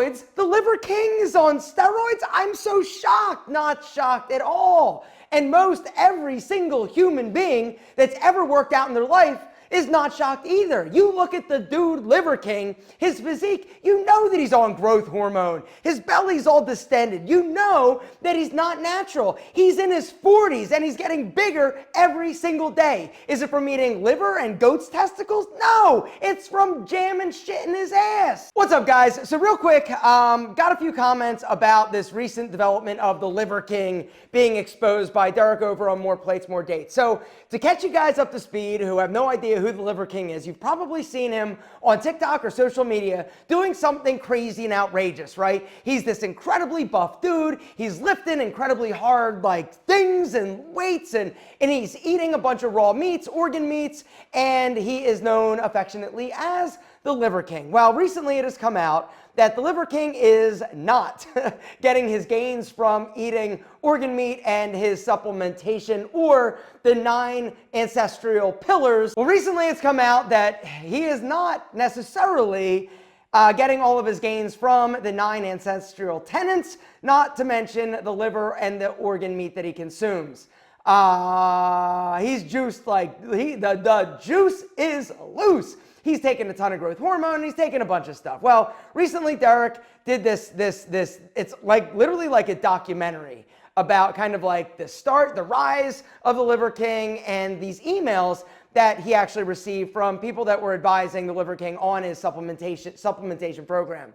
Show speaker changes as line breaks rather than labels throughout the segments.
steroids? The Liver King is on steroids? I'm so shocked. Not shocked at all. And most every single human being that's ever worked out in their life is not shocked either. You look at the dude Liver King, his physique, you know that he's on growth hormone. His belly's all distended. You know that he's not natural. He's in his 40s and he's getting bigger every single day. Is it from eating liver and goat's testicles? No, it's from jamming shit in his ass. What's up, guys? So real quick, got a few comments about this recent development of the Liver King being exposed by Derek over on More Plates, More Dates. So to catch you guys up to speed who have no idea who the Liver King is, you've probably seen him on TikTok or social media doing something crazy and outrageous, right? He's this incredibly buff dude. He's lifting incredibly hard like things and weights, and he's eating a bunch of raw meats, organ meats, and he is known affectionately as the Liver King. Well, recently it has come out that the Liver King is not getting his gains from eating organ meat and his supplementation or the 9 ancestral pillars. Well, recently it's come out that he is not necessarily getting all of his gains from the 9 ancestral tenets, not to mention the liver and the organ meat that he consumes. He's juiced like, the juice is loose. He's taken a ton of growth hormone. He's taken a bunch of stuff. Well, recently Derek did this, it's like literally like a documentary about kind of like the rise of the Liver King and these emails that he actually received from people that were advising the Liver King on his supplementation program.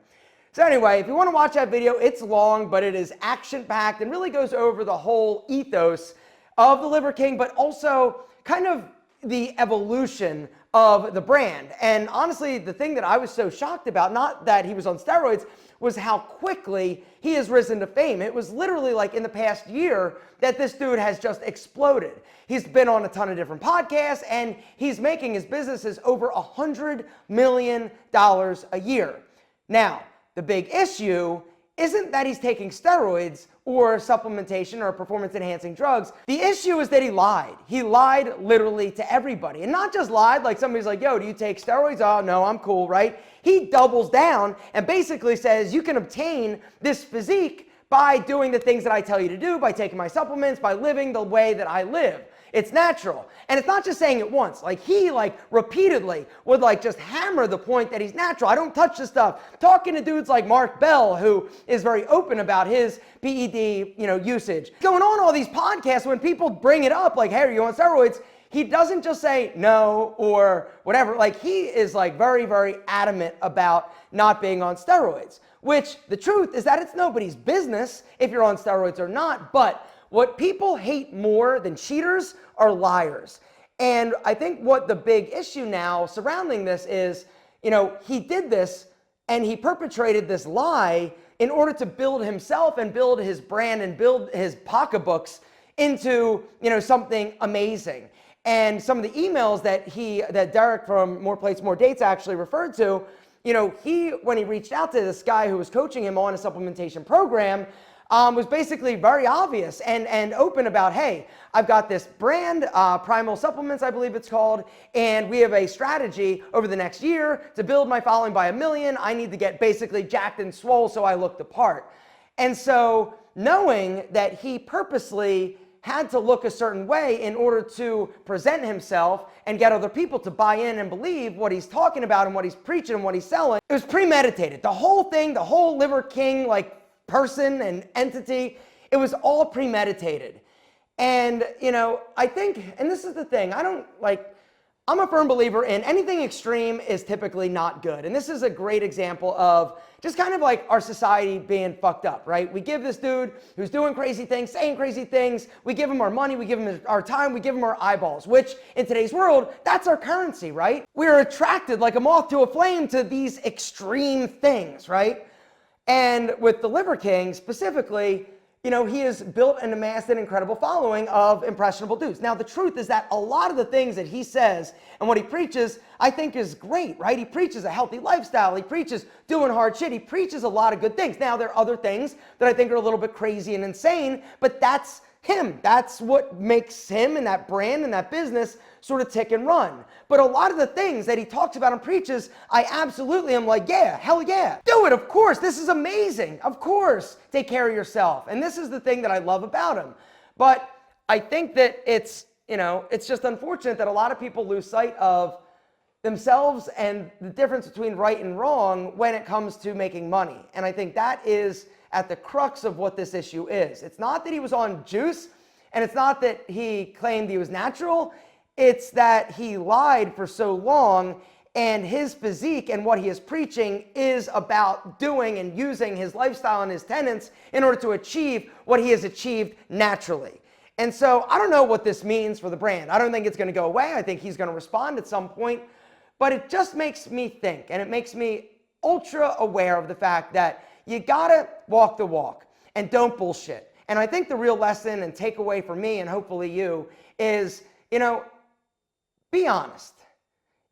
So anyway, if you want to watch that video, it's long, but it is action-packed and really goes over the whole ethos of the Liver King, but also kind of the evolution of the brand. And honestly, the thing that I was so shocked about, not that he was on steroids, was how quickly he has risen to fame. It was literally like in the past year that this dude has just exploded. He's been on a ton of different podcasts and he's making his businesses over $100 million a year. Now, the big issue isn't that he's taking steroids or supplementation or performance enhancing drugs. The issue is that he lied. He lied literally to everybody. And not just lied like somebody's like, yo, do you take steroids? Oh, no, I'm cool, right? He doubles down and basically says you can obtain this physique by doing the things that I tell you to do, by taking my supplements, by living the way that I live. It's natural. And it's not just saying it once. Like he repeatedly would just hammer the point that he's natural. I don't touch this stuff. Talking to dudes like Mark Bell, who is very open about his PED, usage. Going on all these podcasts, when people bring it up, like, hey, are you on steroids? He doesn't just say no or whatever. Like he is very, very adamant about not being on steroids, which the truth is that it's nobody's business if you're on steroids or not. But what people hate more than cheaters are liars. And I think what the big issue now surrounding this is, he did this and he perpetrated this lie in order to build himself and build his brand and build his pocketbooks into, something amazing. And some of the emails that Derek from More Plates, More Dates actually referred to, when he reached out to this guy who was coaching him on a supplementation program, was basically very obvious and open about, hey, I've got this brand, Primal Supplements, I believe it's called, and we have a strategy over the next year to build my following by 1 million. I need to get basically jacked and swole so I look the part. And so knowing that he purposely had to look a certain way in order to present himself and get other people to buy in and believe what he's talking about and what he's preaching and what he's selling, it was premeditated. The whole thing, the whole Liver King, person and entity, it was all premeditated. And, I think, and this is the thing, I'm a firm believer in anything extreme is typically not good. And this is a great example of just kind of our society being fucked up, right? We give this dude who's doing crazy things, saying crazy things, we give him our money, we give him our time, we give him our eyeballs, which in today's world, that's our currency, right? We're attracted like a moth to a flame to these extreme things, right? And with the Liver King specifically, he has built and amassed an incredible following of impressionable dudes. Now, the truth is that a lot of the things that he says and what he preaches, I think is great, right? He preaches a healthy lifestyle. He preaches doing hard shit. He preaches a lot of good things. Now, there are other things that I think are a little bit crazy and insane, but that's him. That's what makes him and that brand and that business sort of tick and run. But a lot of the things that he talks about and preaches, I absolutely am like, yeah, hell yeah. Do it, of course. This is amazing. Of course, take care of yourself. And this is the thing that I love about him. But I think that it's just unfortunate that a lot of people lose sight of themselves and the difference between right and wrong when it comes to making money. And I think that is at the crux of what this issue is. It's not that he was on juice, and it's not that he claimed he was natural. It's that he lied for so long, and his physique and what he is preaching is about doing and using his lifestyle and his tenets in order to achieve what he has achieved naturally. And so I don't know what this means for the brand. I don't think it's going to go away. I think he's going to respond at some point. But it just makes me think, and it makes me ultra aware of the fact that you gotta walk the walk and don't bullshit. And I think the real lesson and takeaway for me, and hopefully you, is, be honest.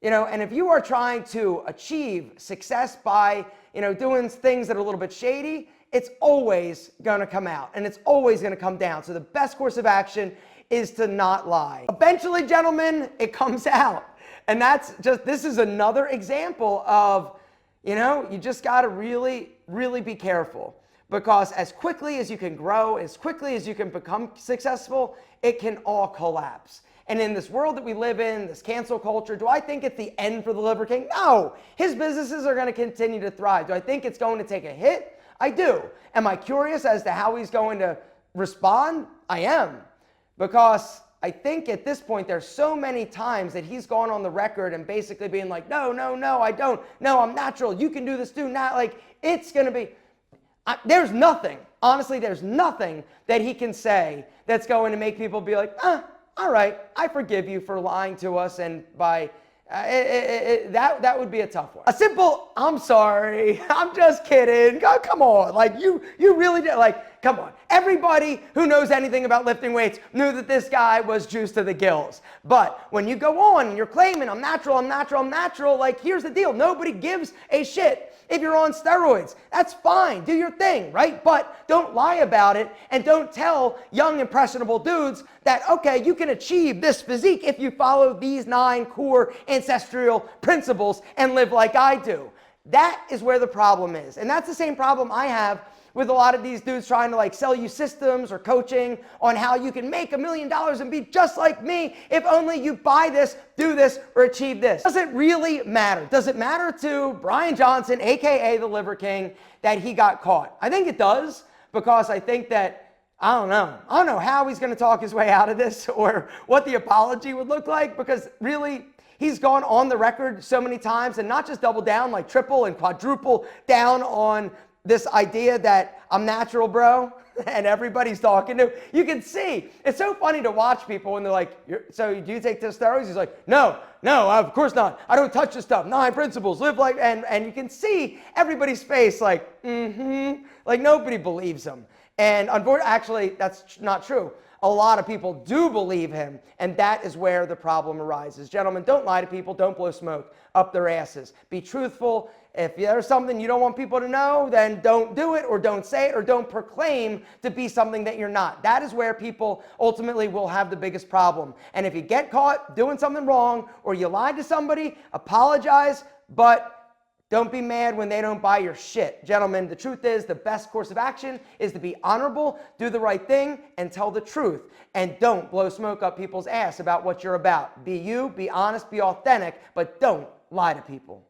And if you are trying to achieve success by, doing things that are a little bit shady, it's always gonna come out and it's always gonna come down. So the best course of action is to not lie. Eventually, gentlemen, it comes out. And this is another example of, you just got to really, really be careful, because as quickly as you can grow, as quickly as you can become successful, it can all collapse. And in this world that we live in, this cancel culture, do I think it's the end for the Liver King? No, his businesses are going to continue to thrive. Do I think it's going to take a hit? I do. Am I curious as to how he's going to respond? I am, because I think at this point, there's so many times that he's gone on the record and basically being like, no, I don't. No, I'm natural. You can do this too. Not like it's going to be. There's nothing. Honestly, there's nothing that he can say that's going to make people be like, all right, I forgive you for lying to us. And by that would be a tough one. A simple, I'm sorry, I'm just kidding. Oh, come on. Like you really did. Like, come on. Everybody who knows anything about lifting weights knew that this guy was juiced to the gills. But when you go on and you're claiming I'm natural, like here's the deal. Nobody gives a shit if you're on steroids. That's fine. Do your thing, right? But don't lie about it, and don't tell young impressionable dudes that, okay, you can achieve this physique if you follow these 9 core ancestral principles and live like I do. That is where the problem is. And that's the same problem I have with a lot of these dudes trying to sell you systems or coaching on how you can make $1 million and be just like me if only you buy this, do this, or achieve this. Does it really matter? Does it matter to Brian Johnson, aka the Liver King, that he got caught? I think it does, because I think that, I don't know how he's going to talk his way out of this or what the apology would look like, because really, he's gone on the record so many times and not just double down, like triple and quadruple down on this idea that I'm natural, bro, and everybody's talking to. You can see, it's so funny to watch people when they're like, so do you take the steroids? He's like, no, of course not. I don't touch this stuff. 9 principles, live like, and you can see everybody's face like, like nobody believes him. And unfortunately, actually, that's not true. A lot of people do believe him, and that is where the problem arises. Gentlemen, don't lie to people. Don't blow smoke up their asses. Be truthful. If there's something you don't want people to know, then don't do it, or don't say it, or don't proclaim to be something that you're not. That is where people ultimately will have the biggest problem. And if you get caught doing something wrong, or you lied to somebody, apologize, but don't be mad when they don't buy your shit. Gentlemen, the truth is the best course of action is to be honorable, do the right thing, and tell the truth. And don't blow smoke up people's ass about what you're about. Be you, be honest, be authentic, but don't lie to people.